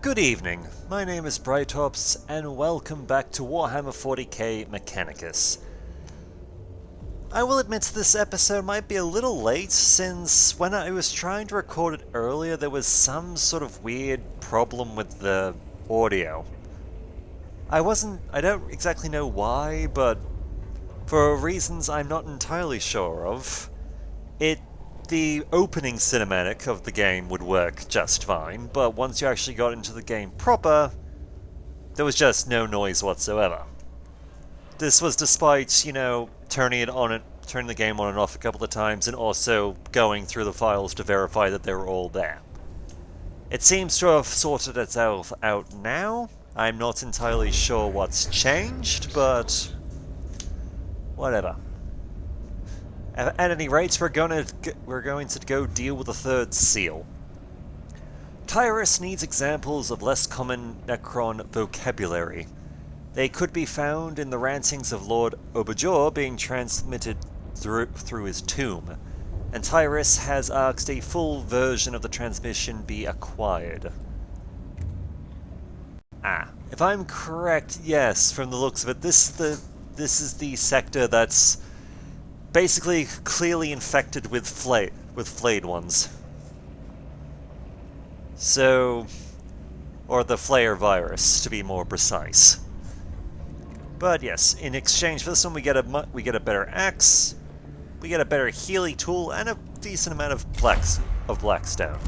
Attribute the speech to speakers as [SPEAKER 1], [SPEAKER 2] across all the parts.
[SPEAKER 1] Good evening, my name is Brightops, and welcome back to Warhammer 40k Mechanicus. I will admit this episode might be a little late, since when I was trying to record it earlier there was some sort of weird problem with the audio. I don't exactly know why, but for reasons I'm not entirely sure of, the opening cinematic of the game would work just fine, but once you actually got into the game proper, there was just no noise whatsoever. This was despite, turning the game on and off a couple of times and also going through the files to verify that they were all there. It seems to have sorted itself out now. I'm not entirely sure what's changed, but whatever. At any rate, we're going to go deal with the third seal. Tyrus needs examples of less common Necron vocabulary. They could be found in the rantings of Lord Obajor being transmitted through his tomb, and Tyrus has asked a full version of the transmission be acquired. If I'm correct, yes, from the looks of it, this is the sector that's basically clearly infected with Flayed Ones. So, or the flayer virus, to be more precise. But yes, in exchange for this one, we get a better axe, we get a better healing tool, and a decent amount of blackstone,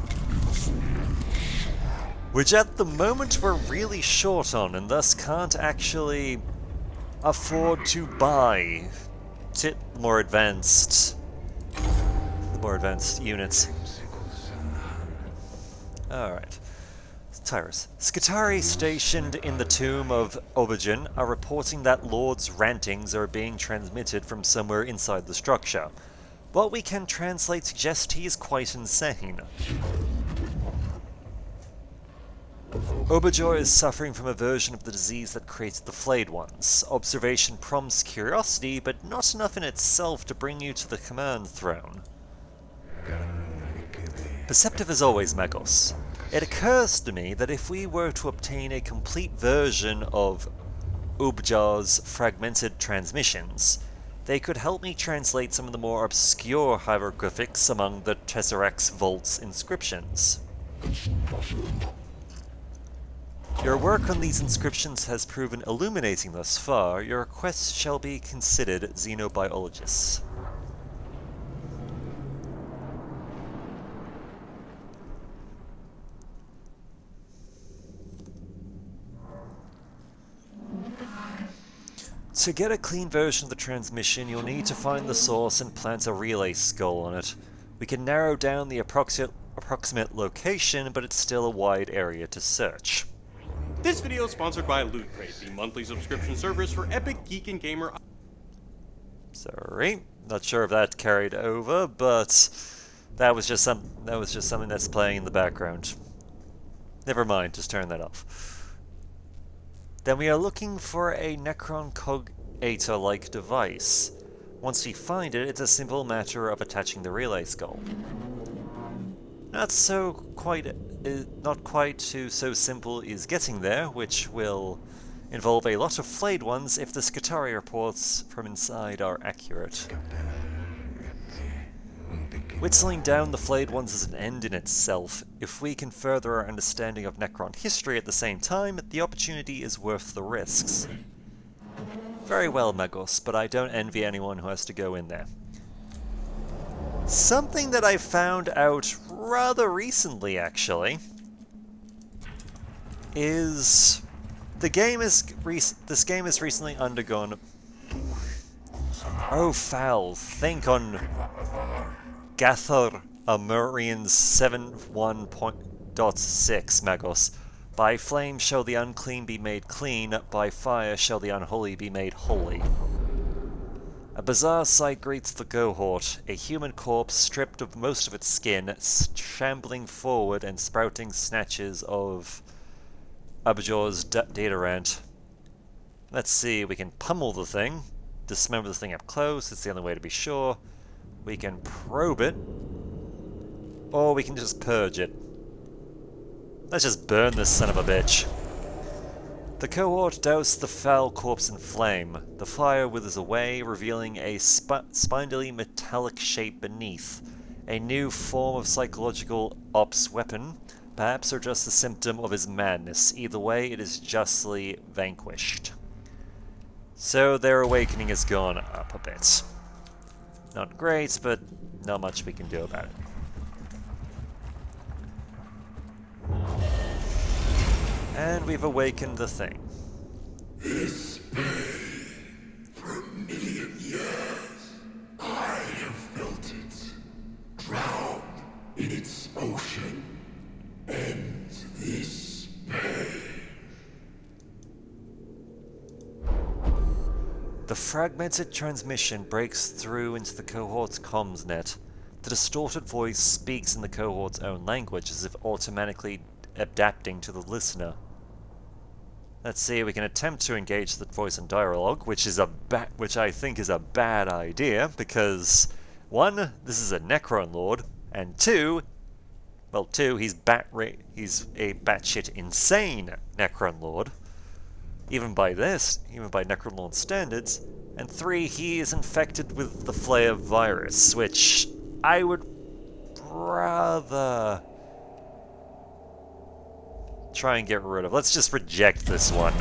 [SPEAKER 1] which at the moment we're really short on, and thus can't actually afford to buy more advanced units. Alright. Tyrus. Skitari stationed in the tomb of Obajin are reporting that Lord's rantings are being transmitted from somewhere inside the structure. What we can translate suggests he is quite insane. Obajor is suffering from a version of the disease that created the Flayed Ones. Observation prompts curiosity, but not enough in itself to bring you to the command throne. Perceptive as always, Magos. It occurs to me that if we were to obtain a complete version of Obajor's fragmented transmissions, they could help me translate some of the more obscure hieroglyphics among the Tesseract's Vault's inscriptions. Your work on these inscriptions has proven illuminating thus far. Your request shall be considered, xenobiologists. To get a clean version of the transmission, you'll need to find the source and plant a relay skull on it. We can narrow down the approximate location, but it's still a wide area to search.
[SPEAKER 2] This video is sponsored by Loot Crate, the monthly subscription service for epic geek and gamer.
[SPEAKER 1] Sorry, not sure if that carried over, but that was just something that's playing in the background. Never mind, just turn that off. Then we are looking for a Necron cogitator-like device. Once we find it, it's a simple matter of attaching the relay skull. Not quite so simple is getting there, which will involve a lot of Flayed Ones if the Skitari reports from inside are accurate. Whittling down the Flayed Ones is an end in itself. If we can further our understanding of Necron history at the same time, the opportunity is worth the risks. Very well, Magos, but I don't envy anyone who has to go in there. Something that I found out rather recently, actually, is this game has recently undergone. Oh, foul! Think on Gathor Amurian's 7.1.6 Magos. By flame shall the unclean be made clean, by fire shall the unholy be made holy. A bizarre sight greets the cohort, a human corpse stripped of most of its skin, shambling forward and sprouting snatches of Obajor's data rant. Let's see, we can pummel the thing, dismember the thing up close, it's the only way to be sure. We can probe it, or we can just purge it. Let's just burn this son of a bitch. The cohort doused the foul corpse in flame. The fire withers away, revealing a spindly metallic shape beneath. A new form of psychological ops weapon, perhaps, or just a symptom of his madness. Either way, it is justly vanquished. So their awakening has gone up a bit. Not great, but not much we can do about it. And we've awakened the thing.
[SPEAKER 3] This pain, for 1,000,000 years, I have felt it. Drowned in its ocean, ends this pain.
[SPEAKER 1] The fragmented transmission breaks through into the cohort's comms net. The distorted voice speaks in the cohort's own language, as if automatically adapting to the listener. Let's see, we can attempt to engage the voice in dialogue, which I think is a bad idea, because 1, this is a Necron Lord, and 2, he's a batshit insane Necron Lord. Even by Necron Lord standards. And 3, he is infected with the flayer virus, which I would rather try and get rid of. Let's just reject this one.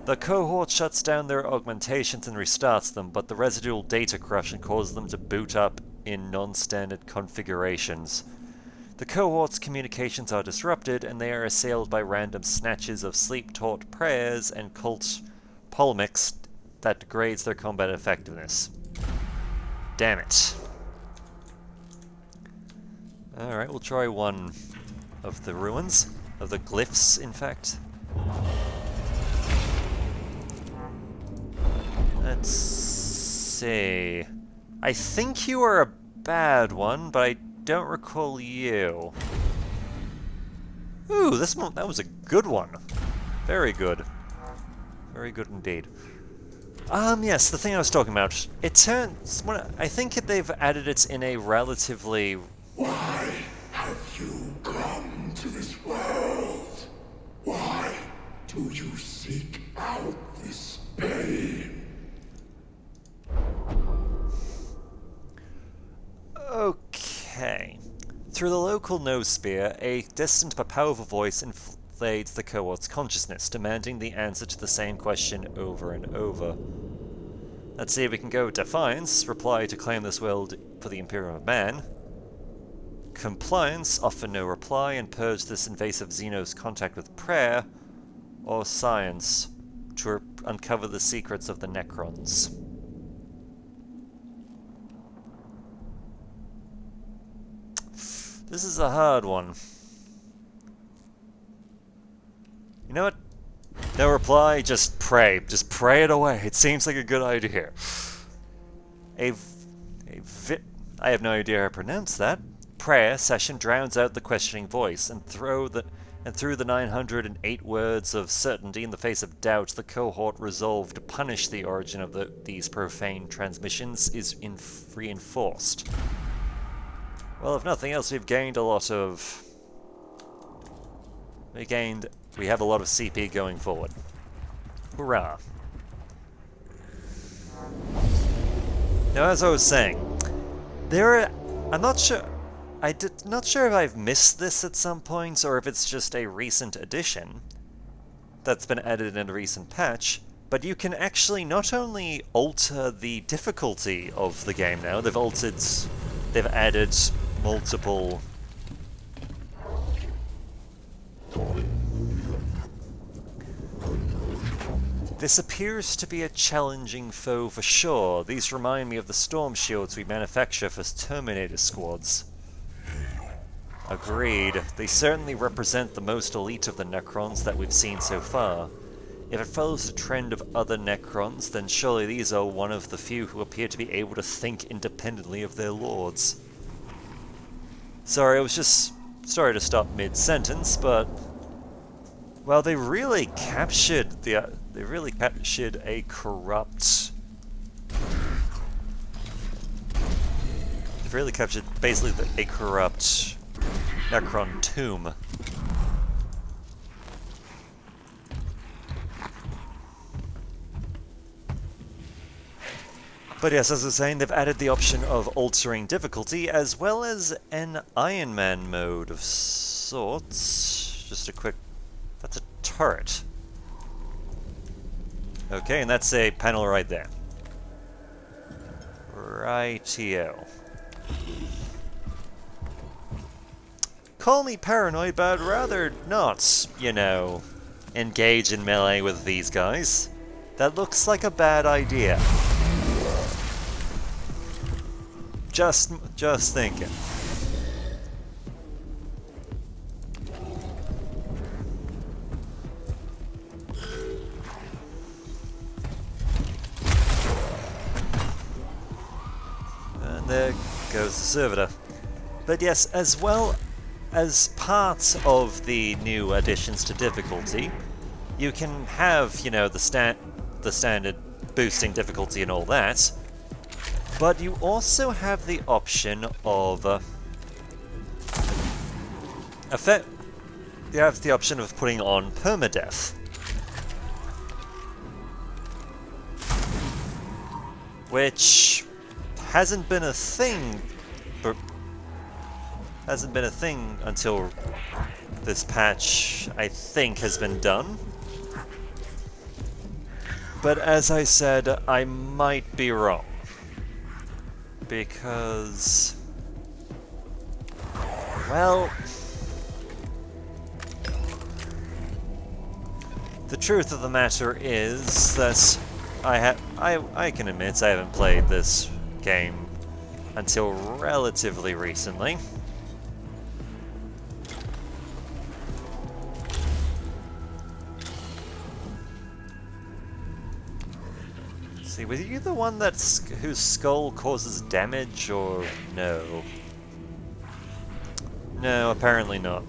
[SPEAKER 1] The cohort shuts down their augmentations and restarts them, but the residual data corruption causes them to boot up in non-standard configurations. The cohort's communications are disrupted, and they are assailed by random snatches of sleep-taught prayers and cult polemics that degrades their combat effectiveness. Damn it. Alright, we'll try one of the ruins. Of the glyphs, in fact. Let's see. I think you are a bad one, but I don't recall you. Ooh, that was a good one. Very good. Very good indeed. Yes, the thing I was talking about. It turns... I think they've added it in a relatively...
[SPEAKER 3] Why have you come to this world? Why do you seek out this pain?
[SPEAKER 1] Okay. Through the local noosphere, a distant but powerful voice inflates the cohort's consciousness, demanding the answer to the same question over and over. Let's see if we can go Defiance, reply to claim this world for the Imperium of Man. Compliance, offer no reply and purge this invasive Xeno's contact with prayer. Or Science, to uncover the secrets of the Necrons. This is a hard one. You know what? No reply, just pray. Just pray it away. It seems like a good idea. I have no idea how to pronounce that. Prayer session drowns out the questioning voice, and through the 908 words of certainty in the face of doubt, the cohort resolved to punish the origin of these profane transmissions is reinforced. Well, if nothing else, we've gained a lot of... We have a lot of CP going forward. Hurrah. Now, as I was saying, I'm not sure... not sure if I've missed this at some point, or if it's just a recent addition that's been added in a recent patch, but you can actually not only alter the difficulty of the game now, they've added multiple... This appears to be a challenging foe for sure. These remind me of the storm shields we manufacture for Terminator squads. Agreed. They certainly represent the most elite of the Necrons that we've seen so far. If it follows the trend of other Necrons, then surely these are one of the few who appear to be able to think independently of their lords. Sorry, I was just... Sorry to stop mid-sentence, but... Well, they really captured a corrupt... They've really captured basically a corrupt Necron tomb. But yes, as I was saying, they've added the option of altering difficulty, as well as an Iron Man mode of sorts. Just a quick... That's a turret. Okay, and that's a panel right there. Rightio. Call me paranoid, but I'd rather not, you know, engage in melee with these guys. That looks like a bad idea. Just thinking. And there goes the servitor. But yes, as well as part of the new additions to difficulty, you can have, you know, the standard boosting difficulty and all that, but you also have the option of you have the option of putting on permadeath, which hasn't been a thing until this patch, I think, has been done. But as I said, I might be wrong. Because... well... the truth of the matter is that I can admit I haven't played this game until relatively recently. See, were you the one whose skull causes damage, or no? No, apparently not.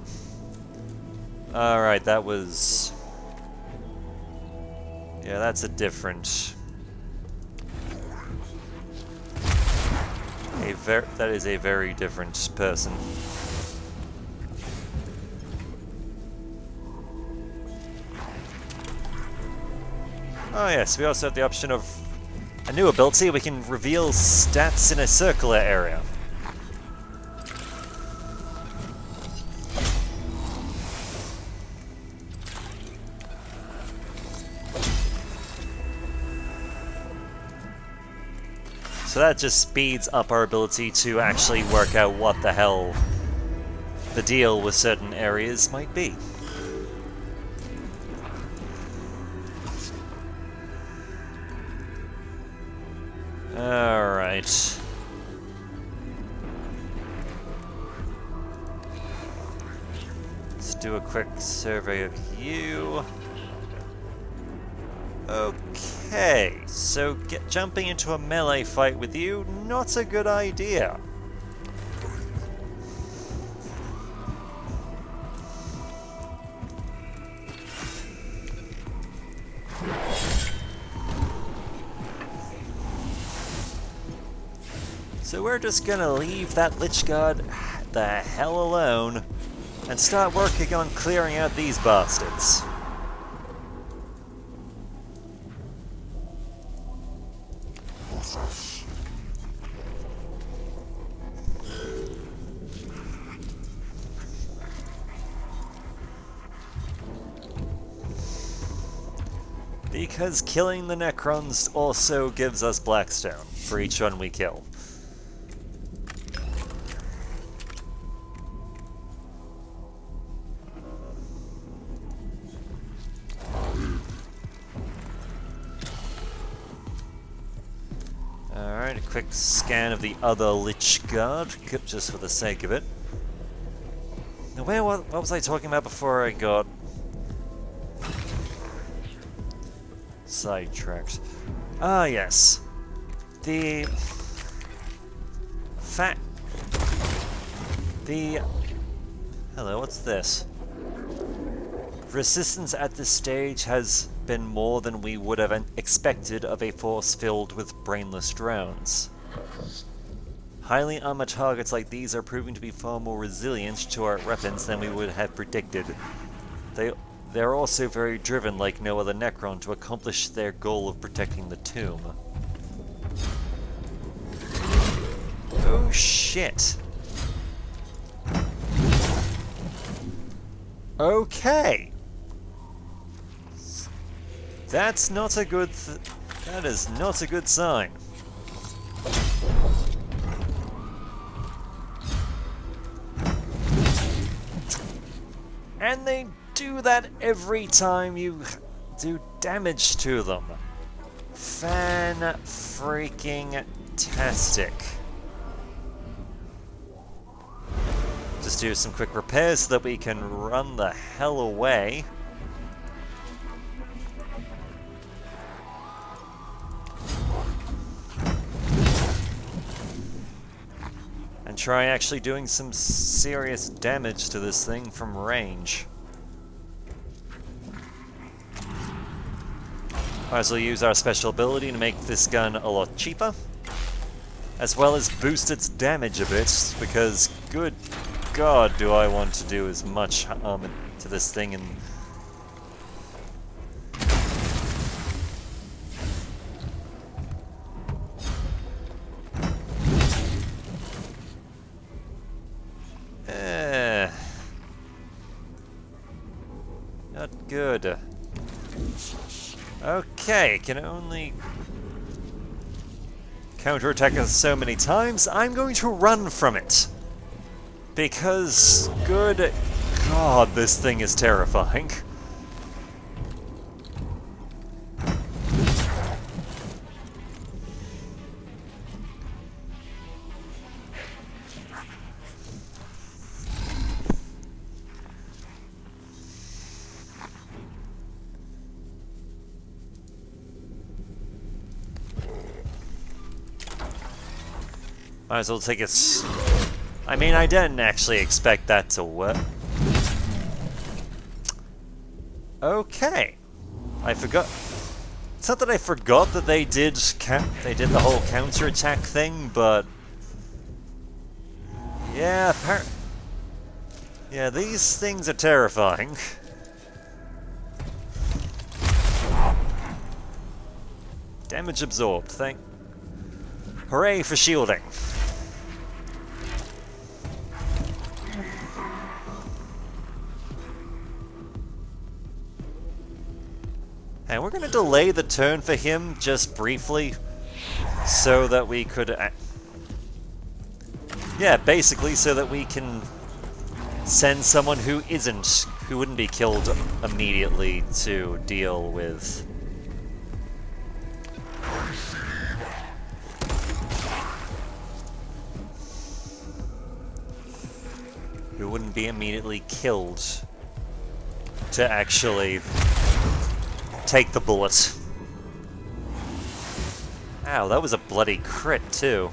[SPEAKER 1] Alright, that was... yeah, that's a different... that is a very different person. Oh yes, we also have the option of a new ability. We can reveal stats in a circular area. So that just speeds up our ability to actually work out what the hell the deal with certain areas might be. Alright. Let's do a quick survey of you. Okay, so jumping into a melee fight with you, not a good idea. So we're just gonna leave that Lich Guard the hell alone and start working on clearing out these bastards. Because killing the Necrons also gives us Blackstone for each one we kill. Alright, a quick scan of the other Lich Guard, just for the sake of it. Now, what was I talking about before I got sidetracked? Ah, yes. The hello, what's this? Resistance at this stage has been more than we would have expected of a force filled with brainless drones. Highly armored targets like these are proving to be far more resilient to our weapons than we would have predicted. They're also very driven, like no other Necron, to accomplish their goal of protecting the tomb. Oh shit. Okay. That's not a good that is not a good sign. And they do that every time you do damage to them. Fan-freaking-tastic. Just do some quick repairs so that we can run the hell away. And try actually doing some serious damage to this thing from range. Might as well use our special ability to make this gun a lot cheaper, as well as boost its damage a bit, because good god do I want to do as much harm to this thing and not good. Okay, can only counterattack us so many times. I'm going to run from it. Because, good god, this thing is terrifying. Might as well take a I mean, I didn't actually expect that to work. Okay. I forgot. It's not that I forgot that they did the whole counterattack thing, but yeah, yeah, these things are terrifying. Damage absorbed. Hooray for shielding. And we're going to delay the turn for him just briefly so that we could... yeah, basically so that we can send someone who wouldn't be killed immediately to deal with... who wouldn't be immediately killed to actually take the bullet. Ow, that was a bloody crit too.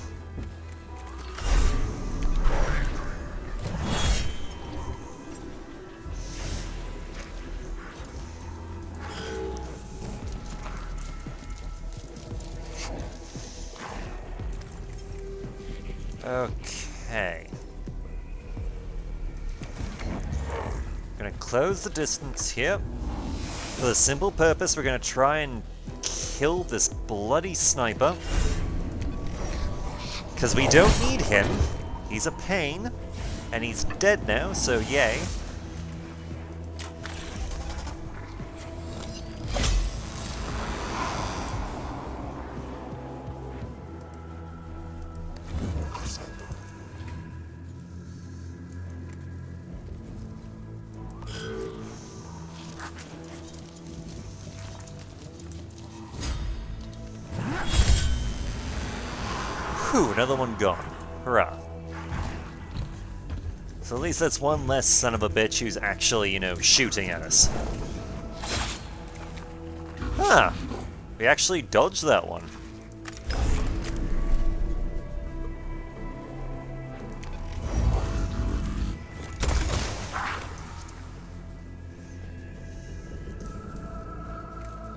[SPEAKER 1] Okay. Gonna close the distance here. For the simple purpose, we're gonna try and kill this bloody sniper. Because we don't need him. He's a pain. And he's dead now, so yay. Whew, another one gone. Hurrah. So at least that's one less son of a bitch who's actually, you know, shooting at us. Huh. We actually dodged that one.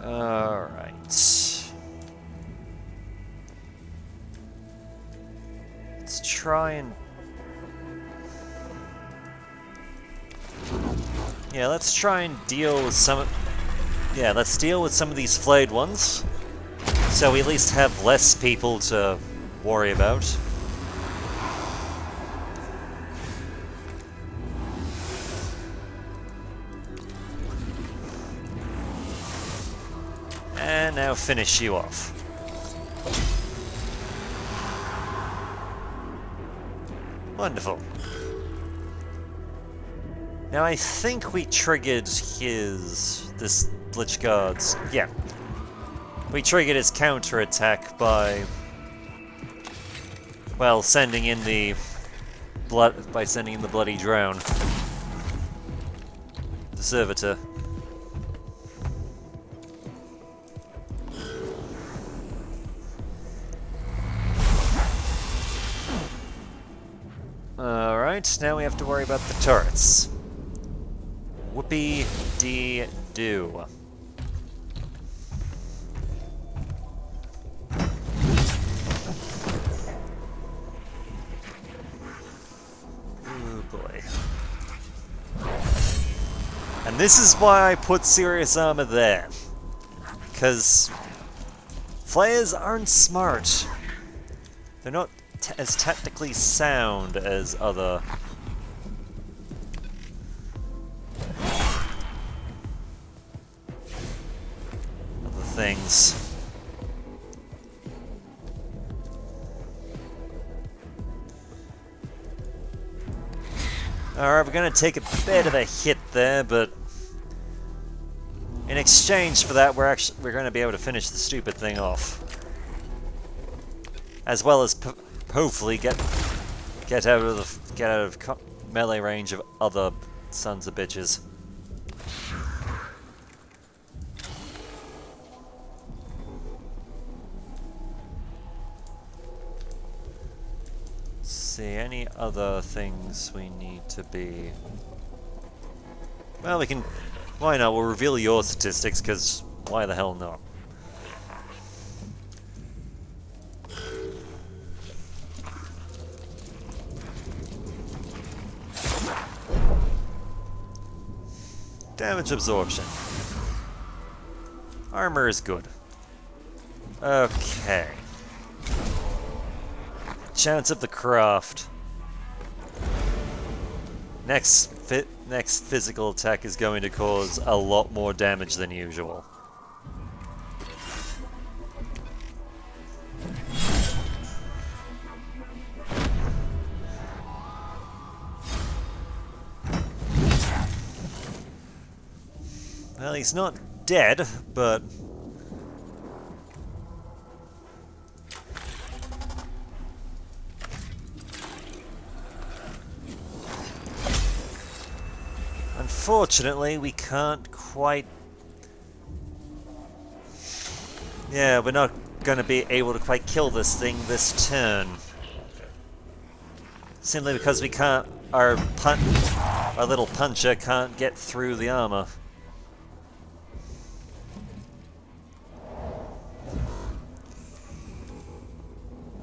[SPEAKER 1] Alright. Let's try and... yeah, let's try and deal with some... yeah, let's deal with some of these Flayed Ones. So we at least have less people to worry about. And now finish you off. Wonderful. Now I think we triggered this Lich Guard's, yeah. We triggered his counterattack by, well, sending in the bloody drone. The servitor. Alright, now we have to worry about the turrets. Whoopie-dee-doo. Oh boy. And this is why I put serious armor there. Because flayers aren't smart. They're not as tactically sound as other things. Alright, we're gonna take a bit of a hit there, but in exchange for that, we're gonna be able to finish the stupid thing off, as well as hopefully get out of melee range of other sons of bitches. See, any other things we need to be... Well, we can... Why not? We'll reveal your statistics, because why the hell not? Damage absorption. Armor is good. Okay. Chance of the craft. Next physical attack is going to cause a lot more damage than usual. Well, he's not dead, but... Unfortunately, we can't quite... Yeah, we're not going to be able to quite kill this thing this turn. Simply because we can't... Our little puncher can't get through the armor.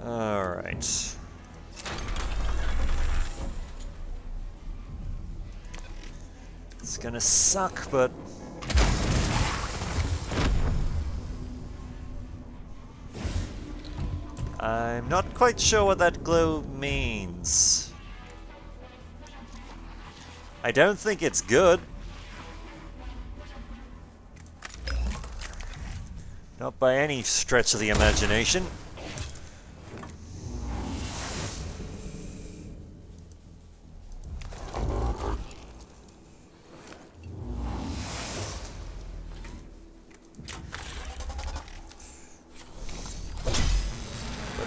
[SPEAKER 1] Alright. It's gonna suck, but... I'm not quite sure what that glow means. I don't think it's good. Not by any stretch of the imagination.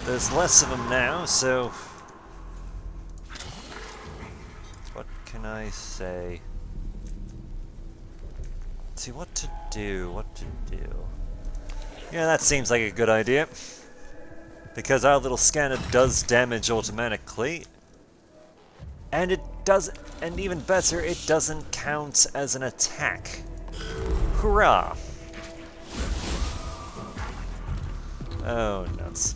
[SPEAKER 1] There's less of them now, so... What can I say? Let's see what to do, Yeah, that seems like a good idea. Because our little scanner does damage automatically. And it does, and even better, it doesn't count as an attack. Hurrah! Oh, nuts.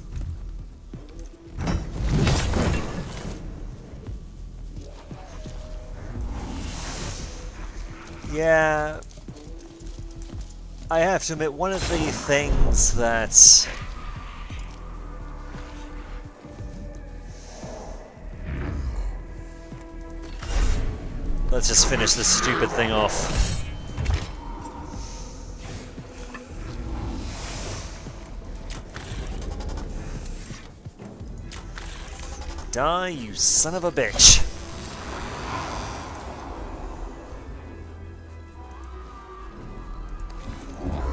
[SPEAKER 1] Yeah, I have to admit, one of the things that... Let's just finish this stupid thing off. Die, you son of a bitch!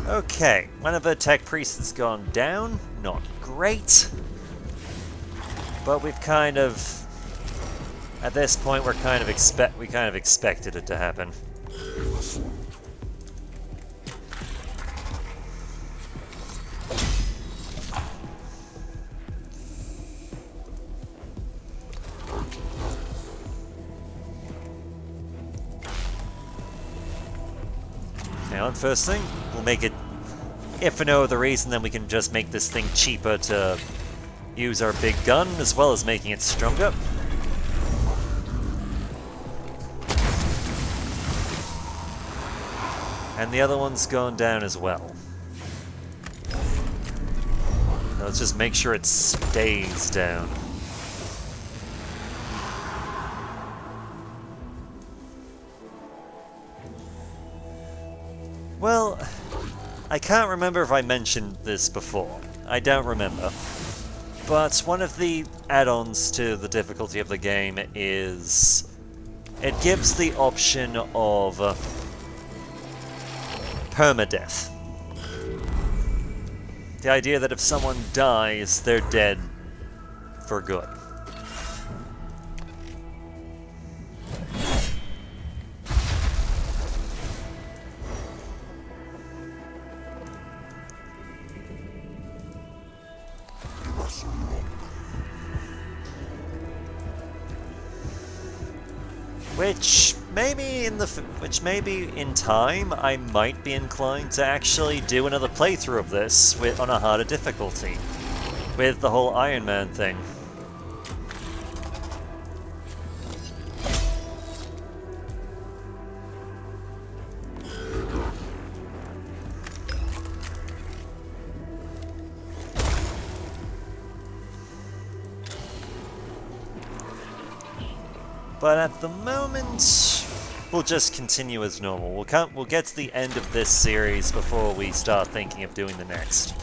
[SPEAKER 1] Okay, one of the tech priests has gone down. Not great. But we've kind of... At this point, we kind of expected it to happen. Now, first thing, we'll make it, if for no other reason, then we can just make this thing cheaper to use our big gun, as well as making it stronger. And the other one's gone down as well. Now let's just make sure it stays down. Well, I can't remember if I mentioned this before. I don't remember. But one of the add-ons to the difficulty of the game is... it gives the option of permadeath. The idea that if someone dies, they're dead for good. Which maybe in time I might be inclined to actually do another playthrough of this on a harder difficulty, with the whole Iron Man thing. But at the moment, we'll just continue as normal. We'll get to the end of this series before we start thinking of doing the next.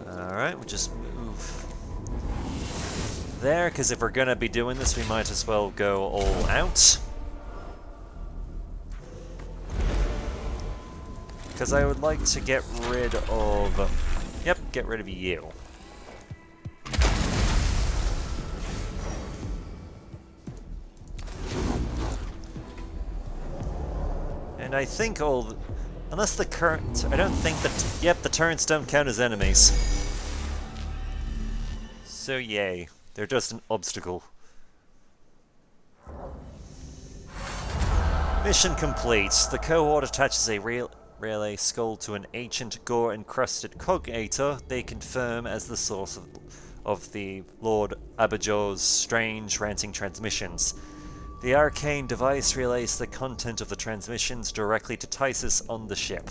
[SPEAKER 1] Alright, we'll just move there, because if we're going to be doing this, we might as well go all out. Because I would like to get rid of... Yep, get rid of you. And I think all... Unless the current... I don't think that... Yep, the turrets don't count as enemies. So yay. They're just an obstacle. Mission complete. The cohort attaches a relay skull to an ancient gore-encrusted cognator they confirm as the source of the Lord Abajur's strange ranting transmissions. The arcane device relays the content of the transmissions directly to Tysus on the ship.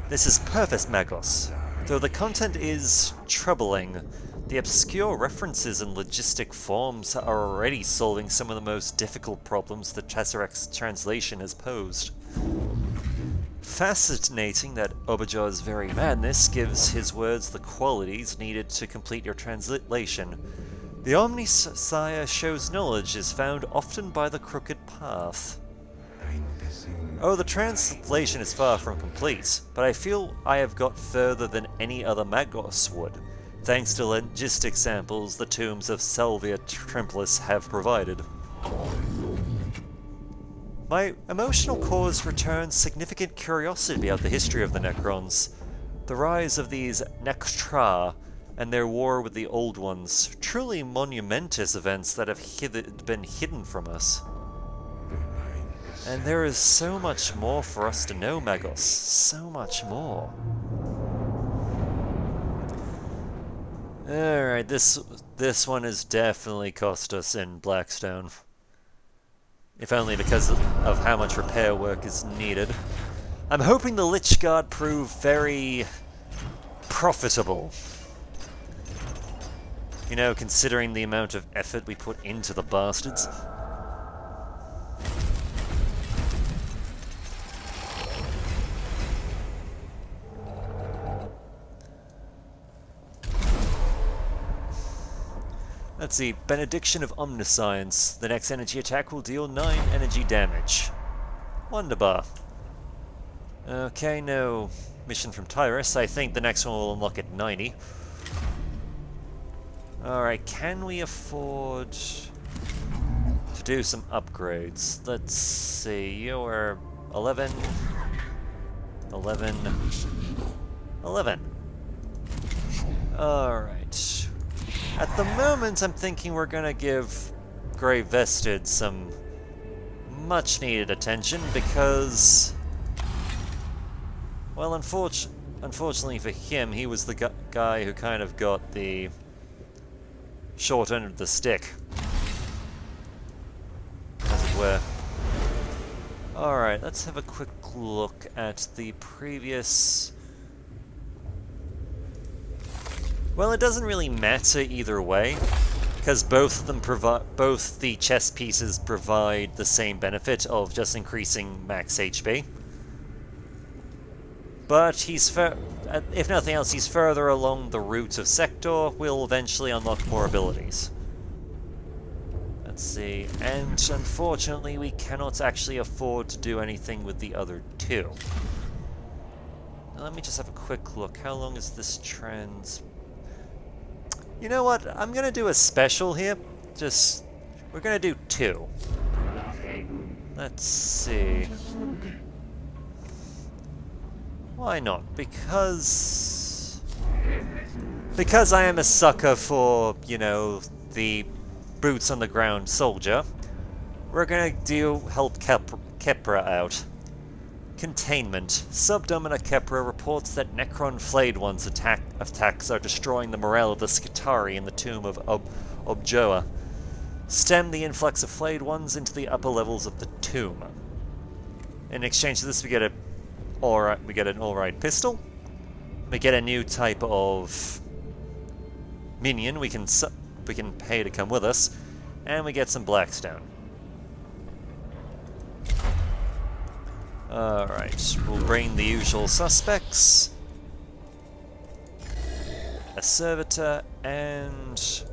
[SPEAKER 1] This is perfect, Magos. Though the content is troubling, the obscure references and logistic forms are already solving some of the most difficult problems the Tesseract's translation has posed. Fascinating that Obajur's very madness gives his words the qualities needed to complete your translation. The Omnisire shows knowledge is found often by the crooked path. Oh, the translation is far from complete, but I feel I have got further than any other Magos would, thanks to logistic samples the tombs of Salvia Tremplis have provided. My emotional cause returns significant curiosity about the history of the Necrons, the rise of these Nectra, and their war with the Old Ones, truly monumentous events that have been hidden from us. And there is so much more for us to know, Magos. So much more. Alright, this one has definitely cost us in Blackstone. if only because of how much repair work is needed. I'm hoping the Lich Guard prove very profitable. You know, considering the amount of effort we put into the bastards. Let's see, Benediction of Omniscience. The next energy attack will deal 9 energy damage. Wonderbar. Okay, no mission from Tyrus. I think the next one will unlock at 90. Alright, can we afford to do some upgrades? Let's see, you're 11, 11, 11. Alright. At the moment, I'm thinking we're gonna give Grey Vested some much needed attention because, well, unfortunately for him, he was the guy who kind of got the short end of the stick, as it were. Alright, let's have a quick look at the previous. Well, it doesn't really matter either way, because both the chess pieces provide the same benefit of just increasing max HP. But he's if nothing else, he's further along the route of Sector, will eventually unlock more abilities. Let's see, and unfortunately we cannot actually afford to do anything with the other two. Now, let me just have a quick look. How long is this trans? You know what? I'm gonna do a special here. We're gonna do 2. Let's see. Why not? Because I am a sucker for, you know, the boots on the ground soldier. We're gonna help Kepra out. Containment. Subdomina Kepra reports that Necron Flayed Ones attacks are destroying the morale of the Skitari in the tomb of Objoa. Stem the influx of Flayed Ones into the upper levels of the tomb. In exchange for this, we get an alright pistol. We get a new type of minion we can pay to come with us, and we get some Blackstone. Alright, we'll bring the usual suspects. A servitor, and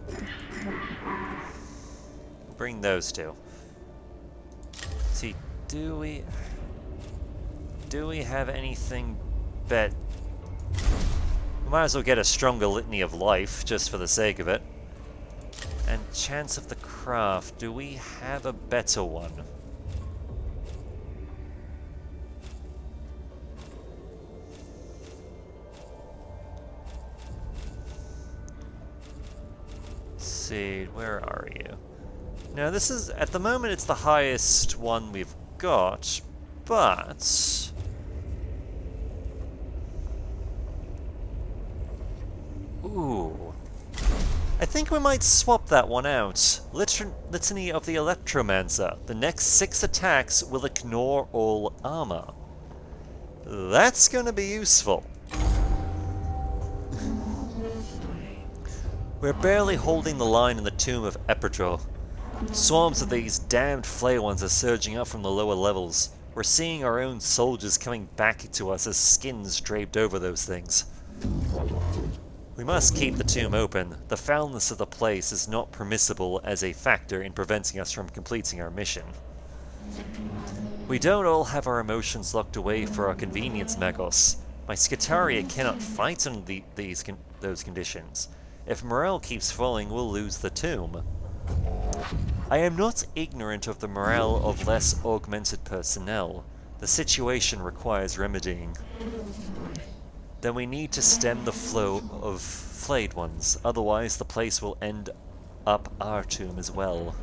[SPEAKER 1] we'll bring those two. Let's see, do we have anything bet? We might as well get a stronger litany of life, just for the sake of it. And chance of the craft, do we have a better one? See, where are you? Now this is, at the moment it's the highest one we've got, but ooh, I think we might swap that one out. Litany of the Electromancer. The next 6 attacks will ignore all armor. That's gonna be useful. We're barely holding the line in the tomb of Epitro. Swarms of these damned Flayed Ones are surging up from the lower levels. We're seeing our own soldiers coming back to us as skins draped over those things. We must keep the tomb open. The foulness of the place is not permissible as a factor in preventing us from completing our mission. We don't all have our emotions locked away for our convenience, Magos. My Skitaria cannot fight under those conditions. If morale keeps falling, we'll lose the tomb. I am not ignorant of the morale of less augmented personnel. The situation requires remedying. Then we need to stem the flow of Flayed Ones, otherwise the place will end up our tomb as well.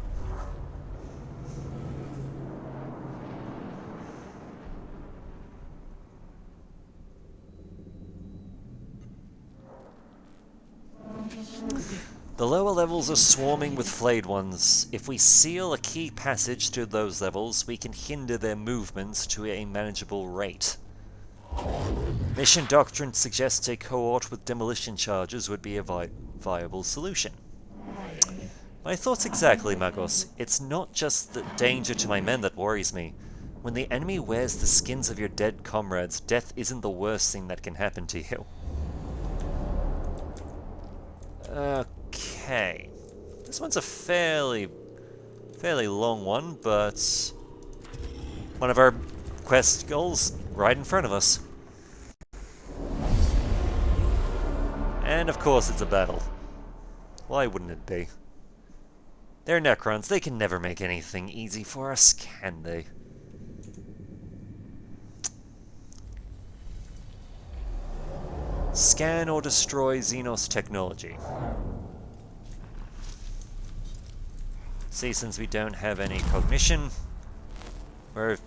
[SPEAKER 1] The lower levels are swarming with Flayed Ones. If we seal a key passage to those levels, we can hinder their movements to a manageable rate. Mission Doctrine suggests a cohort with demolition charges would be a viable solution. My thoughts exactly, Magos. It's not just the danger to my men that worries me. When the enemy wears the skins of your dead comrades, death isn't the worst thing that can happen to you. Okay. This one's a fairly long one, but one of our quest goals right in front of us. And of course it's a battle. Why wouldn't it be? They're Necrons, they can never make anything easy for us, can they? Scan or destroy Xenos technology. See, since we don't have any cognition, we're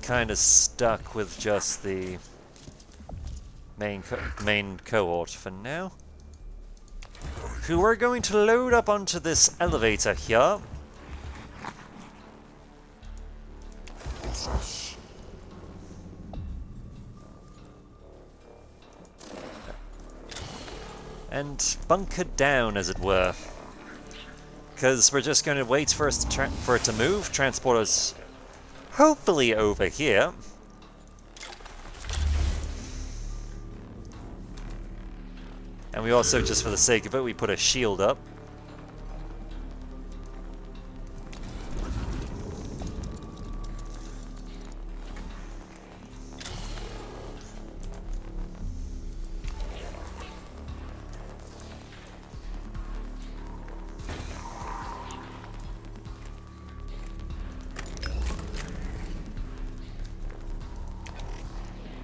[SPEAKER 1] kind of stuck with just the main cohort for now. Who are going to load up onto this elevator here. And bunker down, as it were. Because we're just going to wait for us to for it to move, transport us hopefully over here. And we also, just for the sake of it, we put a shield up.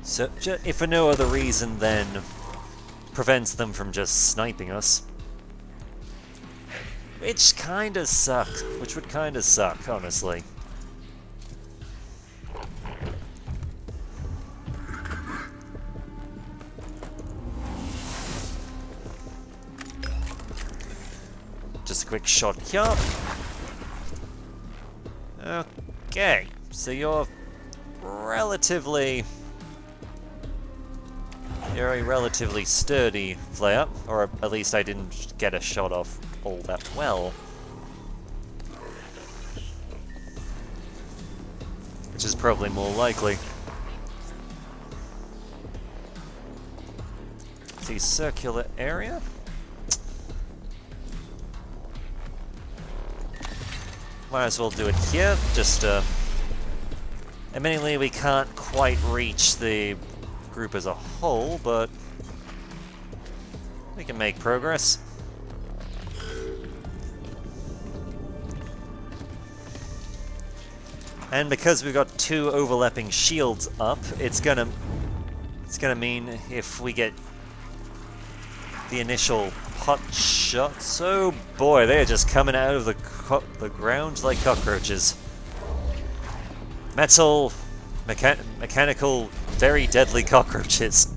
[SPEAKER 1] So, if for no other reason than prevents them from just sniping us. Which would kinda suck, honestly. Just a quick shot here. Okay, so you're a relatively sturdy flayer, or at least I didn't get a shot off all that well. Which is probably more likely. See, circular area? Might as well do it here, just admittedly we can't quite reach the group as a whole, but we can make progress. And because we've got two overlapping shields up, it's gonna mean if we get the initial pot shots, oh boy, they're just coming out of the ground like cockroaches. Mechanical, very deadly cockroaches.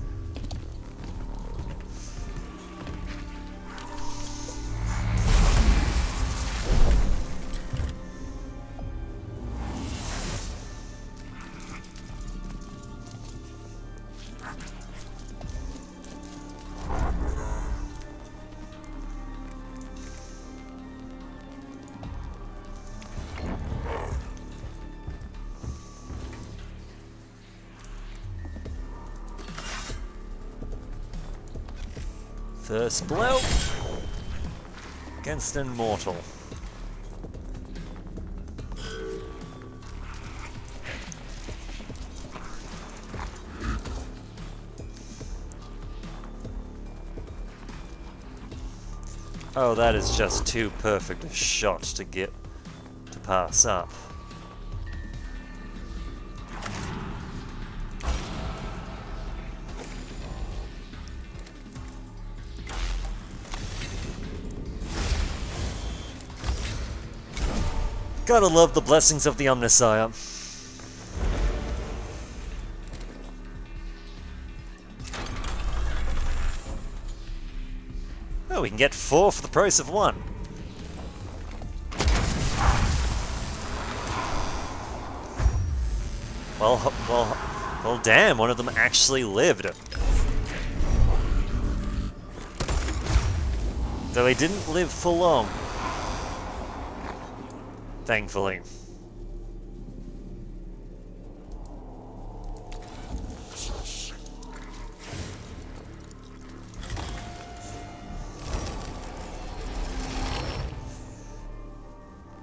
[SPEAKER 1] First blow against an immortal. Oh, that is just too perfect a shot to pass up. Gotta love the blessings of the Omnissiah. Oh, we can get 4 for the price of 1. Well, damn, one of them actually lived. Though he didn't live for long. Thankfully.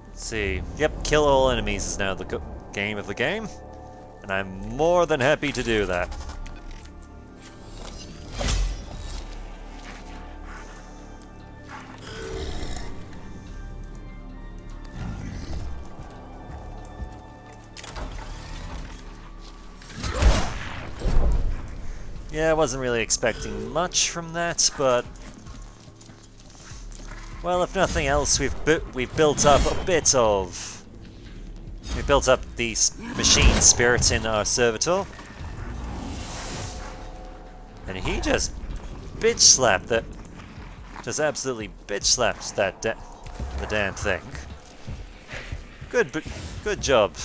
[SPEAKER 1] Let's see. Yep, kill all enemies is now the game of the game. And I'm more than happy to do that. Yeah, I wasn't really expecting much from that, but... Well, if nothing else, we've built up a bit of... We built up the machine spirit in our servitor. And he just bitch slapped that. Just absolutely bitch slapped that the damn thing. Good job.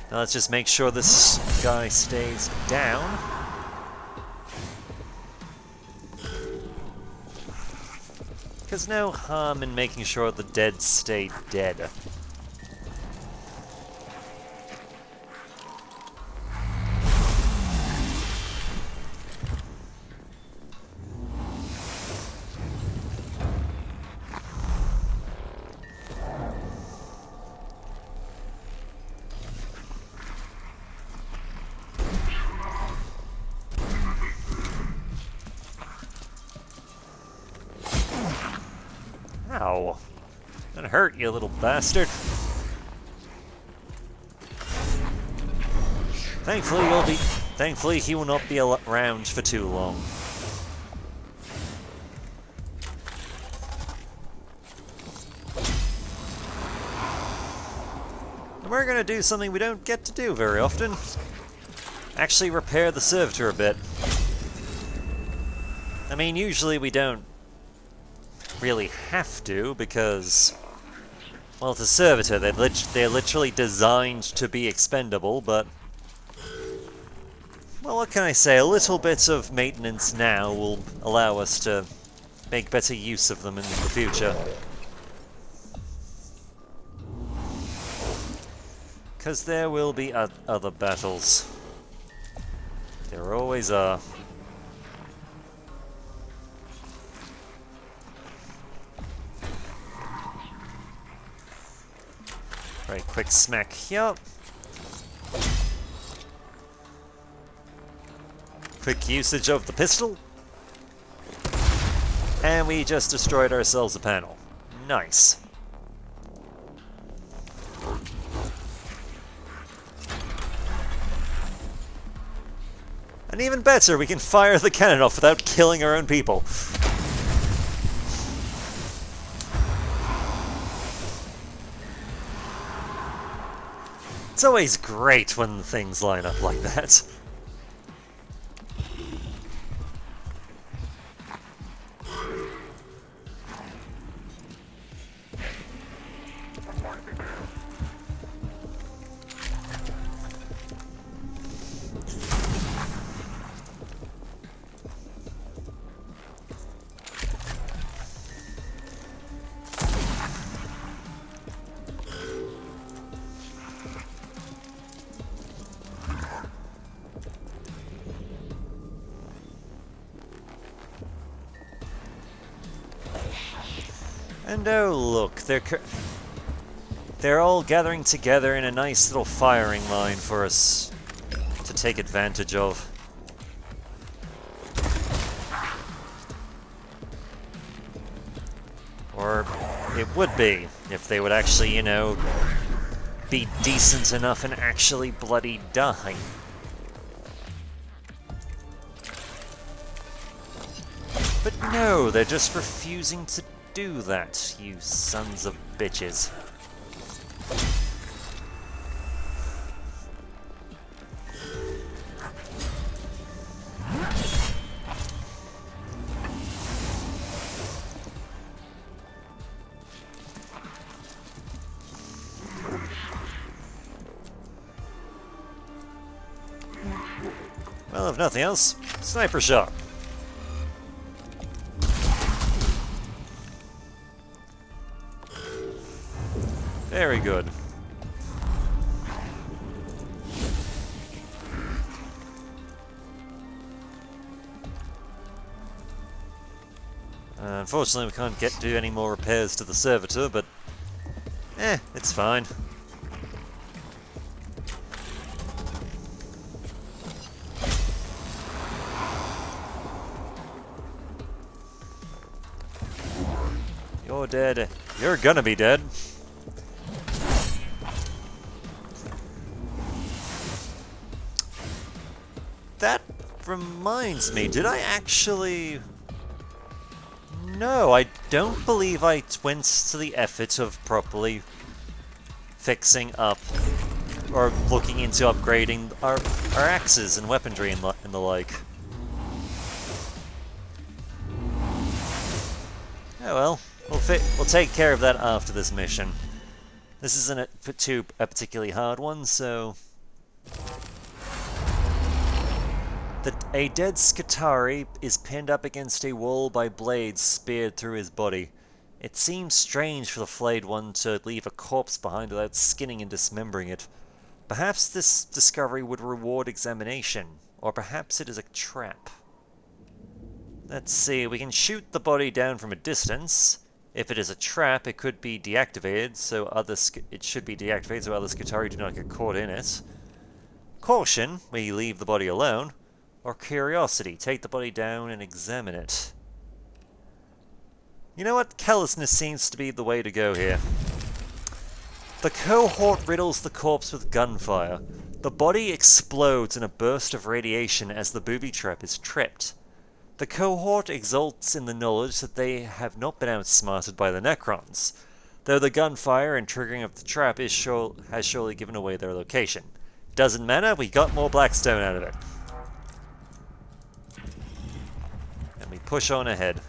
[SPEAKER 1] Now let's just make sure this guy stays down. There's no harm in making sure the dead stay dead. Ow. That hurt, you little bastard. Thankfully he will not be around for too long. And we're gonna do something we don't get to do very often. Actually repair the servitor a bit. I mean, usually we don't really have to, because, well, it's a servitor. They're literally designed to be expendable, but, well, what can I say? A little bit of maintenance now will allow us to make better use of them in the future. Because there will be other battles. There always are. Right, quick smack here. Quick usage of the pistol. And we just destroyed ourselves a panel. Nice. And even better, we can fire the cannon off without killing our own people. It's always great when things line up like that. And oh look, they're all gathering together in a nice little firing line for us to take advantage of. Or it would be, if they would actually, you know, be decent enough and actually bloody die. But no, they're just refusing to do that, you sons of bitches. Well, if nothing else, sniper shot. Very good. Unfortunately, we can't do any more repairs to the servitor, but it's fine. You're dead. You're gonna be dead. That reminds me, did I actually... No, I don't believe I went to the effort of properly fixing up or looking into upgrading our axes and weaponry and the like. Oh well, we'll take care of that after this mission. This isn't a particularly hard one, so... A dead Skitarii is pinned up against a wall by blades speared through his body. It seems strange for the Flayed One to leave a corpse behind without skinning and dismembering it. Perhaps this discovery would reward examination, or perhaps it is a trap. Let's see, we can shoot the body down from a distance. If it is a trap, it could be deactivated, so it should be deactivated so other Skitarii do not get caught in it. Caution, we leave the body alone. Or curiosity, take the body down and examine it. You know what? Callousness seems to be the way to go here. The cohort riddles the corpse with gunfire. The body explodes in a burst of radiation as the booby trap is tripped. The cohort exults in the knowledge that they have not been outsmarted by the Necrons, though the gunfire and triggering of the trap has surely given away their location. Doesn't matter, we got more blackstone out of it. We push on ahead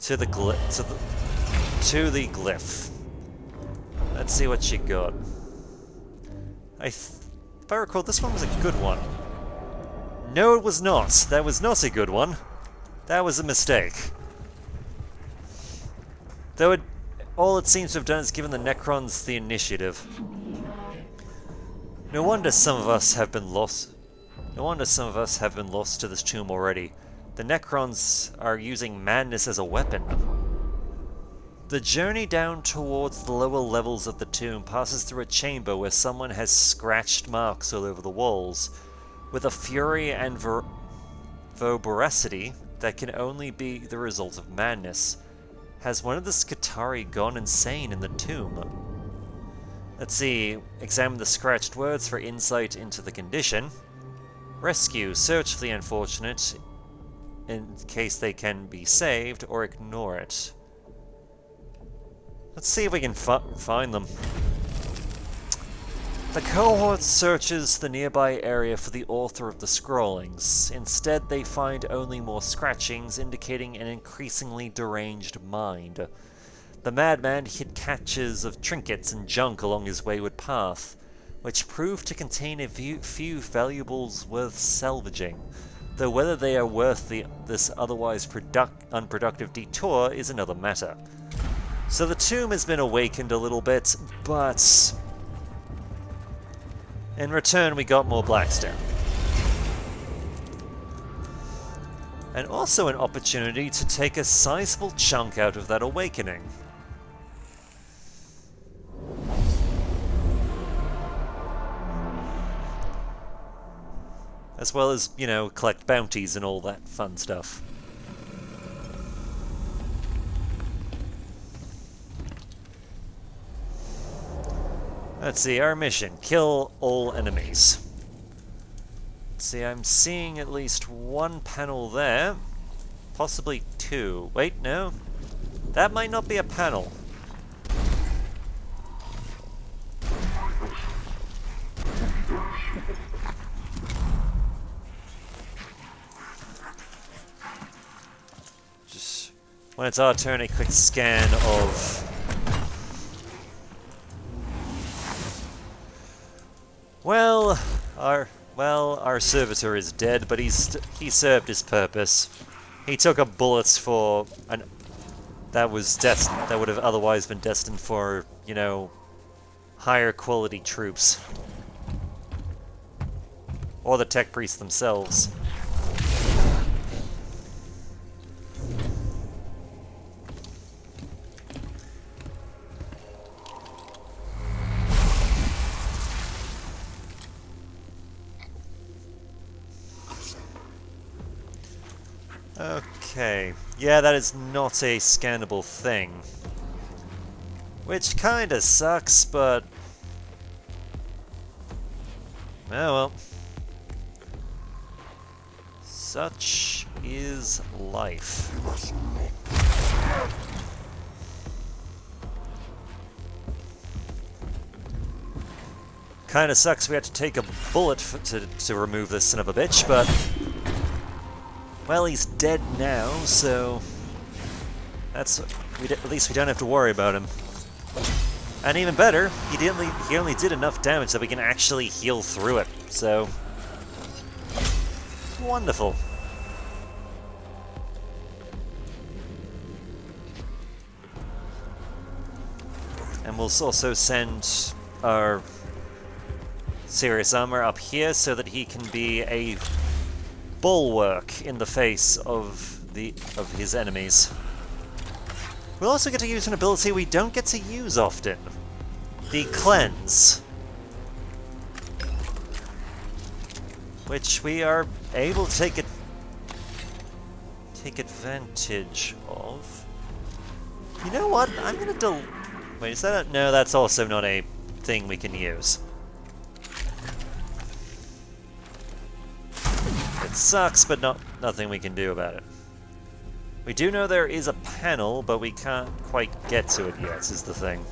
[SPEAKER 1] to the glyph. Let's see what she got. If I recall, this one was a good one. No, it was not. That was not a good one. That was a mistake. Though all it seems to have done is given the Necrons the initiative. No wonder some of us have been lost. No wonder some of us have been lost to this tomb already. The Necrons are using madness as a weapon. The journey down towards the lower levels of the tomb passes through a chamber where someone has scratched marks all over the walls, with a fury and voracity that can only be the result of madness. Has one of the Skitarii gone insane in the tomb? Let's see, examine the scratched words for insight into the condition. Rescue, search for the unfortunate, in case they can be saved, or ignore it. Let's see if we can find them. The cohort searches the nearby area for the author of the scrawlings. Instead, they find only more scratchings, indicating an increasingly deranged mind. The madman hid caches of trinkets and junk along his wayward path, which prove to contain a few valuables worth salvaging. Though whether they are worth this otherwise unproductive detour is another matter. So the tomb has been awakened a little bit, but in return we got more blackstone. And also an opportunity to take a sizable chunk out of that awakening. As well as, you know, collect bounties and all that fun stuff. Let's see, our mission. Kill all enemies. Let's see, I'm seeing at least one panel there. Possibly two. Wait, no. That might not be a panel. Just when it's our turn, a quick scan of... Well, our servitor is dead, but he served his purpose. He took a bullet for an that would have otherwise been destined for, you know, higher quality troops. Or the tech priests themselves. Okay, yeah, that is not a scannable thing. Which kinda sucks, but... oh well. Such is life. Kinda sucks we had to take a bullet to remove this son of a bitch, but... well, he's dead now, so... that's... at least we don't have to worry about him. And even better, he only did enough damage that we can actually heal through it, so... wonderful. And we'll also send our serious armor up here so that he can be a bulwark in the face of his enemies. We'll also get to use an ability we don't get to use often. The Cleanse. Which we are able to take advantage of. You know what? I'm gonna wait, is that no, that's also not a thing we can use. It sucks, but nothing we can do about it. We do know there is a panel, but we can't quite get to it yet, is the thing.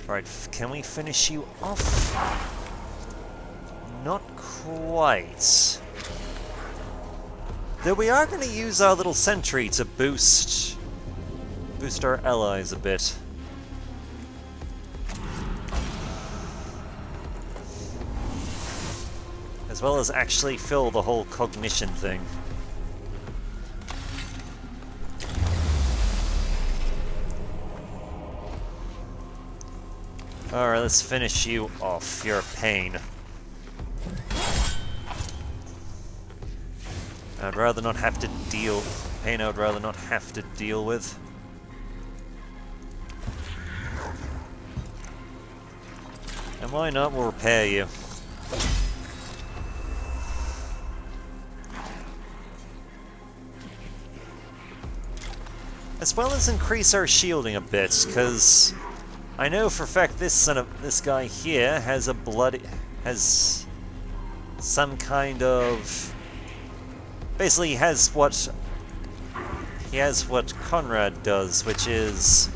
[SPEAKER 1] Alright, can we finish you off? Not quite. Though we are going to use our little sentry to boost our allies a bit. As well as actually fill the whole cognition thing. Alright, let's finish you off. You're a pain. I'd rather not have to deal... pain I would rather not have to deal with. And why not? We'll repair you. As well as increase our shielding a bit, because I know for a fact this guy here has has some kind of... basically he has what Conrad does, which is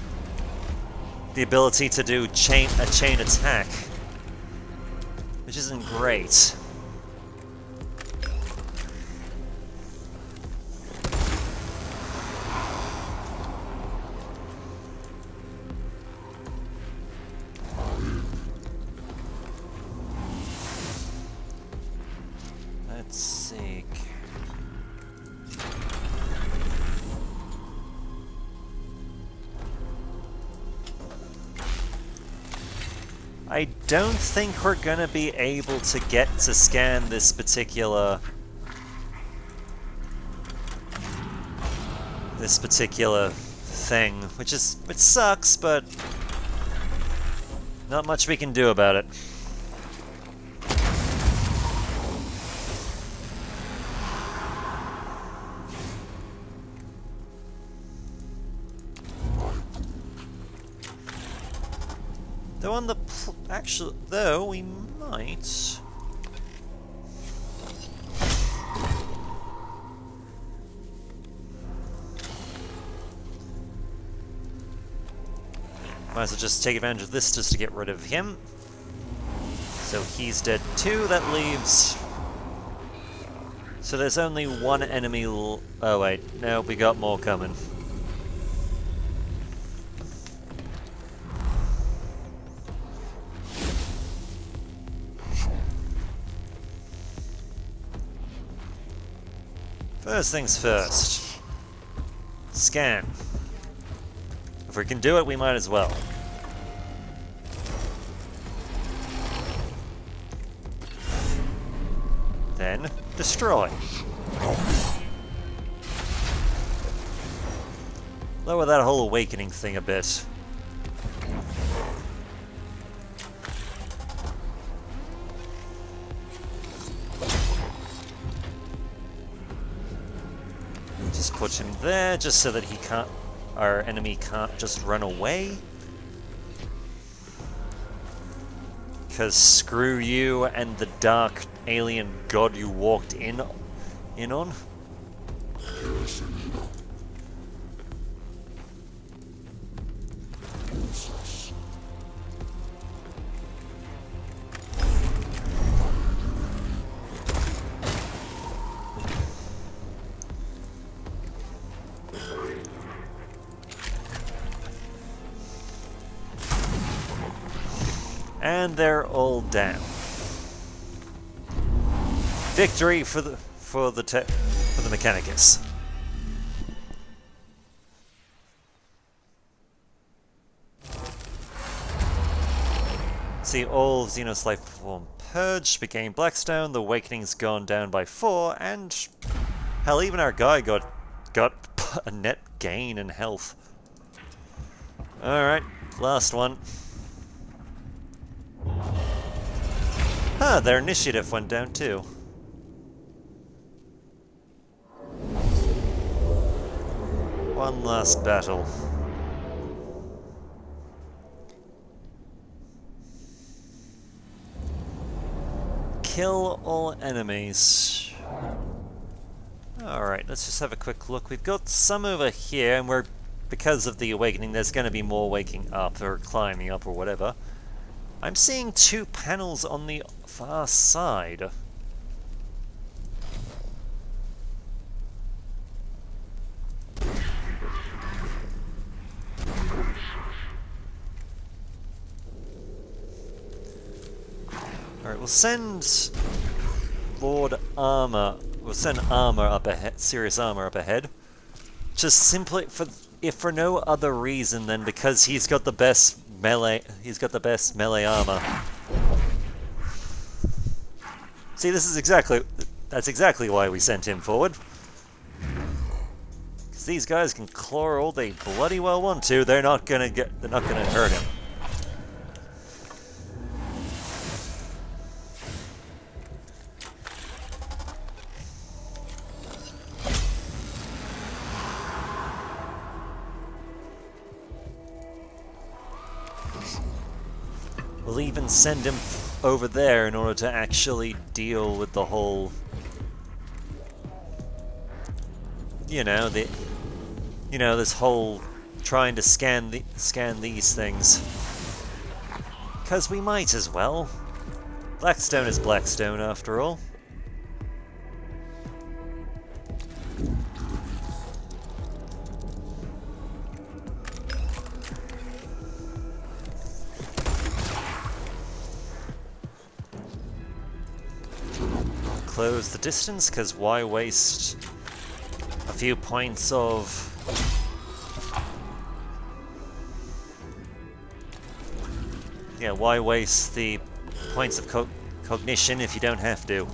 [SPEAKER 1] the ability to do a chain attack, which isn't great. Let's see. I don't think we're gonna be able to get to scan this particular thing, which sucks, but not much we can do about it. Though on the actual, though we might. Might as well just take advantage of this just to get rid of him. So he's dead too. That leaves. So there's only one enemy. Oh wait, no, we got more coming. First things first. Scan. If we can do it, we might as well. Then, destroy. Lower that whole awakening thing a bit. Just put him there, just so that he can't, our enemy can't just run away. Because screw you and the dark alien god you walked in on. And they're all down. Victory for the Mechanicus. See, all of Xenos life form purged, became Blackstone, the awakening's gone down by 4, and hell, even our guy got a net gain in health. Alright, last one. Huh, their initiative went down too. One last battle. Kill all enemies. Alright, let's just have a quick look. We've got some over here, and we're, because of the awakening, there's going to be more waking up, or climbing up, or whatever. I'm seeing 2 panels on the far side. Alright, we'll send Lord Armor. We'll send armor up ahead, serious armor up ahead. Just simply if for no other reason than because he's got the best melee armor. See, that's exactly why we sent him forward. Because these guys can claw all they bloody well want to. They're not gonna hurt him. We'll even send him over there in order to actually deal with the whole, this whole trying to scan these things. 'Cause we might as well. Blackstone is Blackstone after all. Close the distance, because why waste a few points of... Yeah, why waste the points of cognition if you don't have to?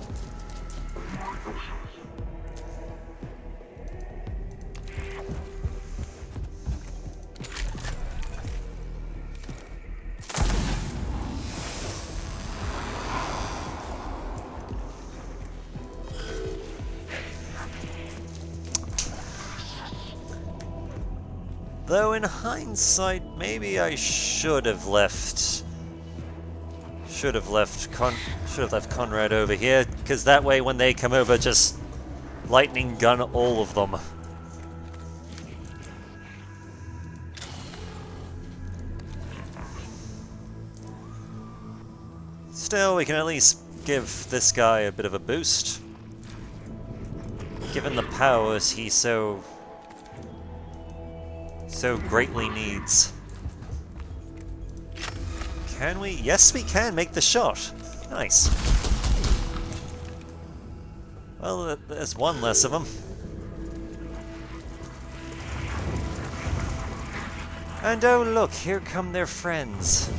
[SPEAKER 1] Though in hindsight, maybe I should have left Should have left Conrad over here, because that way when they come over, just lightning gun all of them. Still, we can at least give this guy a bit of a boost. Given the powers he so greatly needs. Can we? Yes, we can make the shot. Nice. Well, there's one less of them. And oh look, here come their friends.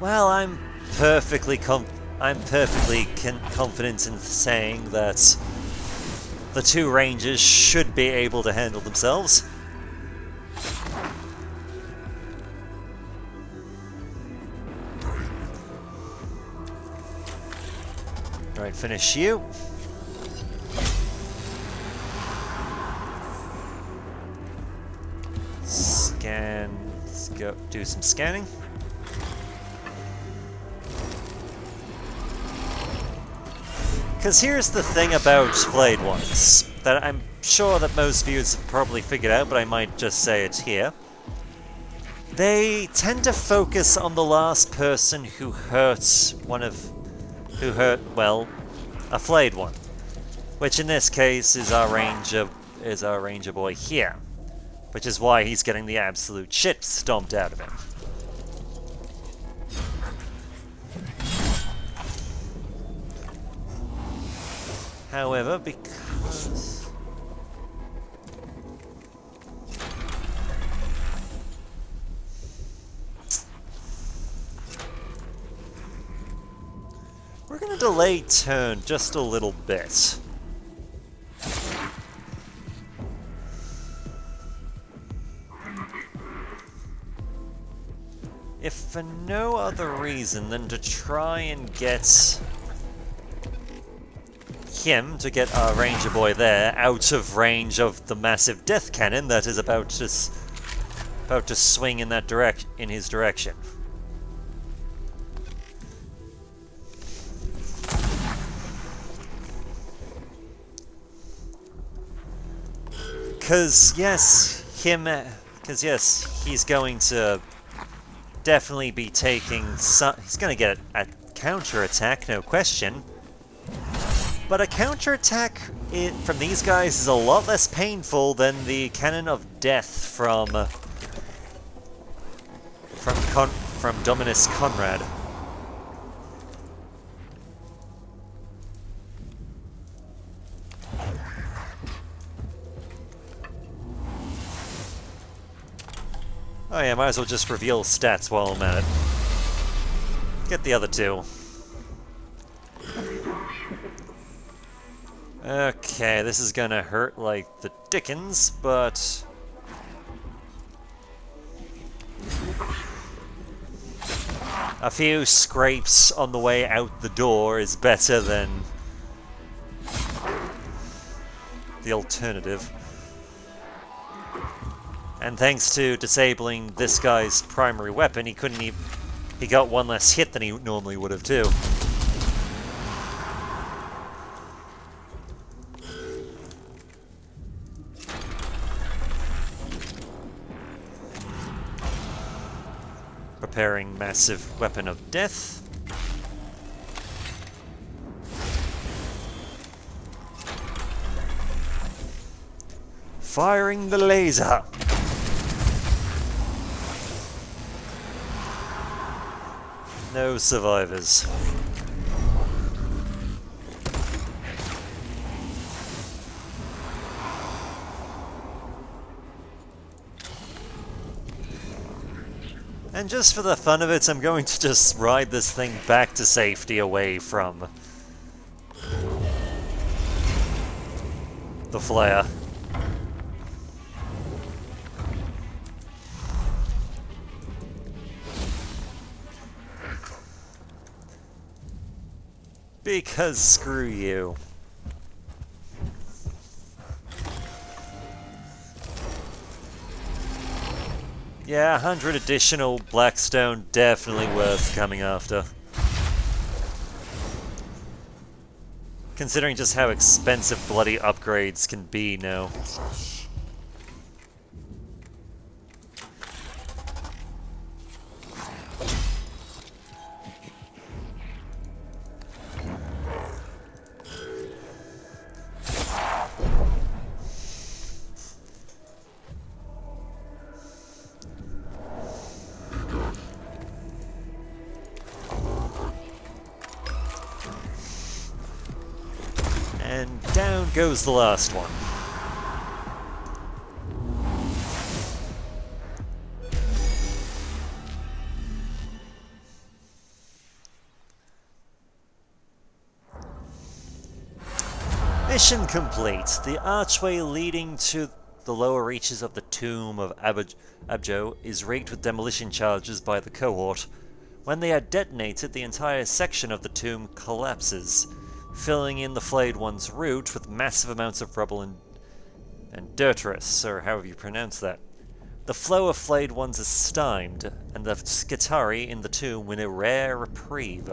[SPEAKER 1] Well, I'm perfectly confident in saying that the two rangers should be able to handle themselves. Right, finish you. Scan. Let's go do some scanning. Because here's the thing about Flayed Ones, that I'm sure that most viewers have probably figured out, but I might just say it here. They tend to focus on the last person who hurt a Flayed One. Which in this case is our ranger boy here. Which is why he's getting the absolute shit stomped out of him. However, because we're going to delay turn just a little bit. If for no other reason than to try and get him, to get our ranger boy there, out of range of the massive death cannon that is about to swing in his direction. Because yes, he's going to definitely be taking some. He's going to get a counter-attack, no question. But a counterattack from these guys is a lot less painful than the Cannon of Death from Dominus Conrad. Oh yeah, might as well just reveal stats while I'm at it. Get the other two. Okay, this is gonna hurt like the dickens, but a few scrapes on the way out the door is better than the alternative. And thanks to disabling this guy's primary weapon, he got one less hit than he normally would have too. Preparing massive weapon of death. Firing the laser. No survivors. And just for the fun of it, I'm going to just ride this thing back to safety away from the flayer. Because screw you. Yeah, 100 additional Blackstone, definitely worth coming after. Considering just how expensive bloody upgrades can be now. And down goes the last one. Mission complete. The archway leading to the lower reaches of the tomb of Abjo is rigged with demolition charges by the cohort. When they are detonated, the entire section of the tomb collapses, filling in the Flayed Ones' route with massive amounts of rubble and dirtress, or however you pronounce that. The flow of Flayed Ones is stymied, and the Skitari in the tomb win a rare reprieve.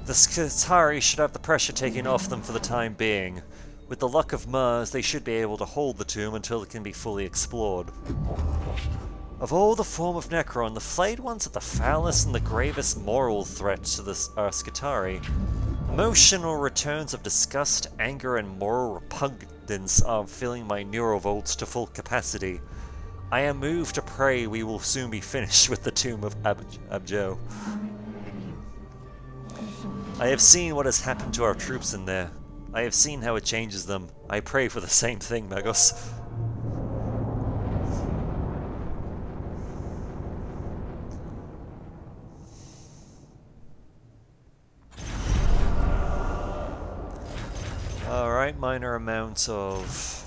[SPEAKER 1] The Skitari should have the pressure taken off them for the time being. With the luck of Mars, they should be able to hold the tomb until it can be fully explored. Of all the form of Necron, the Flayed Ones are the foulest and the gravest moral threat to our Skitari. Emotional returns of disgust, anger, and moral repugnance are filling my neurovolts to full capacity. I am moved to pray we will soon be finished with the tomb of Abjo. I have seen what has happened to our troops in there. I have seen how it changes them. I pray for the same thing, Magos. Alright, minor amounts of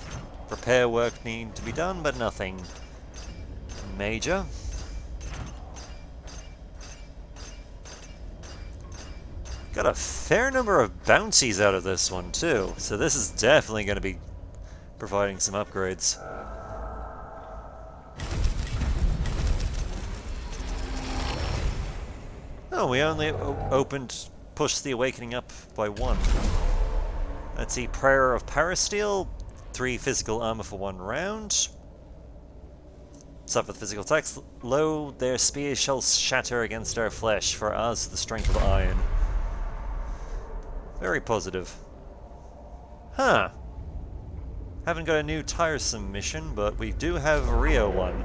[SPEAKER 1] repair work need to be done, but nothing major. Got a fair number of bounties out of this one too, so this is definitely going to be providing some upgrades. Oh, we only pushed the awakening up by 1. Let's see, Prayer of Parasteel, 3 physical armor for 1 round. Suffer physical attacks. Lo, their spears shall shatter against our flesh, for ours the strength of iron. Very positive. Huh. Haven't got a new tiresome mission, but we do have a Rio one.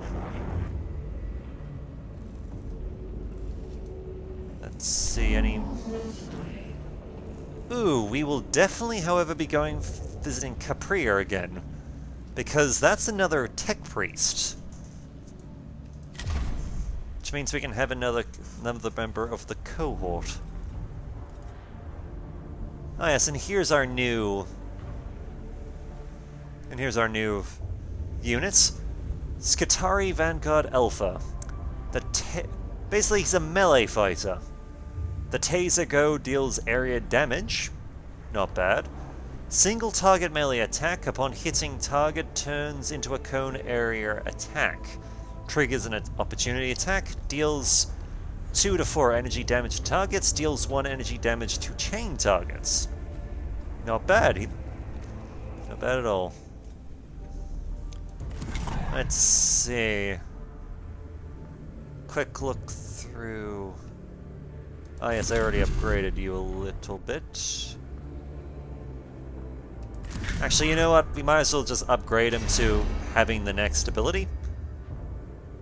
[SPEAKER 1] Let's see, any... Ooh, we will definitely, however, be visiting Capria again, because that's another tech priest. Which means we can have another member of the cohort. Oh yes, and here's our new... units. Skitari Vanguard Alpha. Basically, he's a melee fighter. The Taser Go deals area damage. Not bad. Single target melee attack. Upon hitting target, turns into a cone area attack. Triggers an opportunity attack. Deals 2 to 4 energy damage to targets. Deals 1 energy damage to chain targets. Not bad. Not bad at all. Let's see. Quick look through... Oh yes, I already upgraded you a little bit. Actually, you know what? We might as well just upgrade him to having the next ability.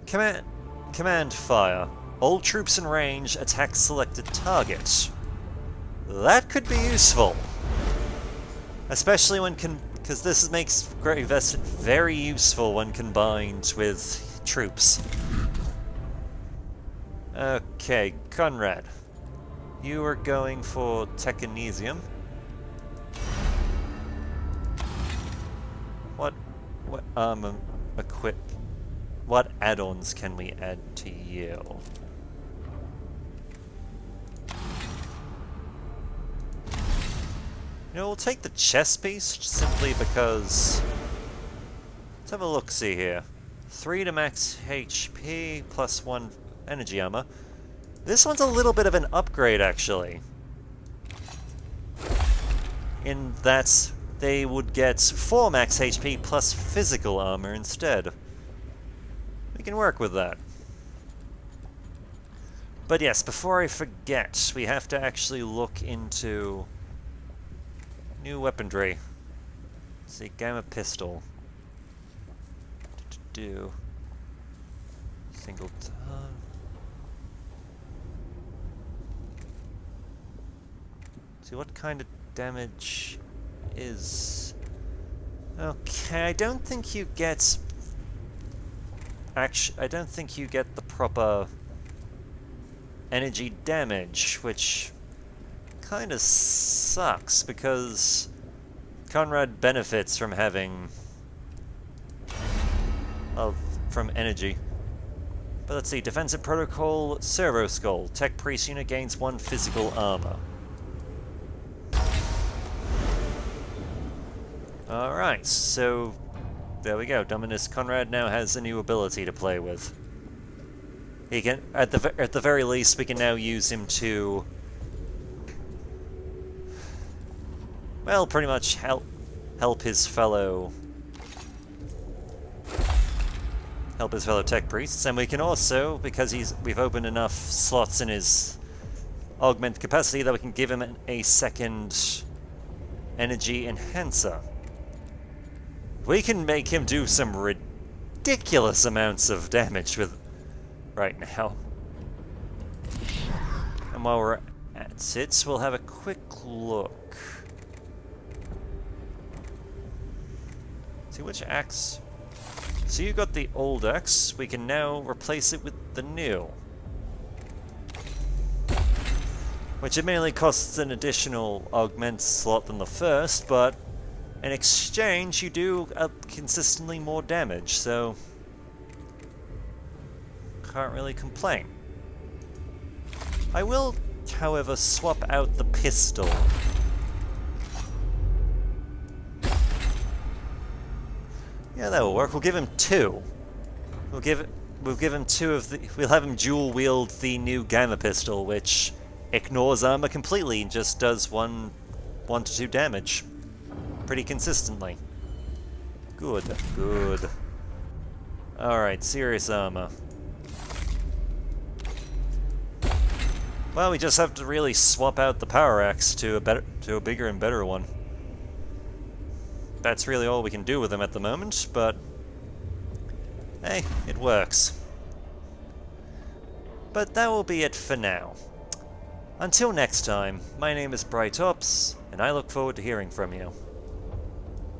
[SPEAKER 1] Command Fire. All troops in range attack selected target. That could be useful. Especially when because this makes Great Vested very useful when combined with troops. Okay, Conrad. You are going for Technesium. What what add-ons can we add to you? You know, we'll take the chest piece simply because... Let's have a look-see here. 3 to max HP, plus 1 energy armor. This one's a little bit of an upgrade, actually. In that they would get 4 max HP plus physical armor instead. We can work with that. But yes, before I forget, we have to actually look into new weaponry. Let's see, gamma pistol. Do single see what kind of damage is... Okay, I don't think you get... I don't think you get the proper energy damage, which kind of sucks, because Conrad benefits from having... from energy. But let's see, defensive protocol, servo skull. Tech priest unit gains 1 physical armor. Alright, so there we go. Dominus Conrad now has a new ability to play with. He can, at the very least, we can now use him to, well, pretty much help his fellow tech priests, and we can also, because we've opened enough slots in his augment capacity, that we can give him a second energy enhancer. We can make him do some ridiculous amounts of damage with right now. And while we're at it, we'll have a quick look. See which axe. So you got the old axe, we can now replace it with the new. Which admittedly costs an additional augment slot than the first, but in exchange you do consistently more damage, so can't really complain. I will, however, swap out the pistol. Yeah, that will work. We'll give him 2. We'll give him 2 of the... We'll have him dual wield the new gamma pistol, which ignores armor completely and just does 1 to 2 damage. Pretty consistently. Good, good. Alright, serious armor. Well, we just have to really swap out the power axe to a bigger and better one. That's really all we can do with them at the moment, but hey, it works. But that will be it for now. Until next time, my name is Bright Ops, and I look forward to hearing from you.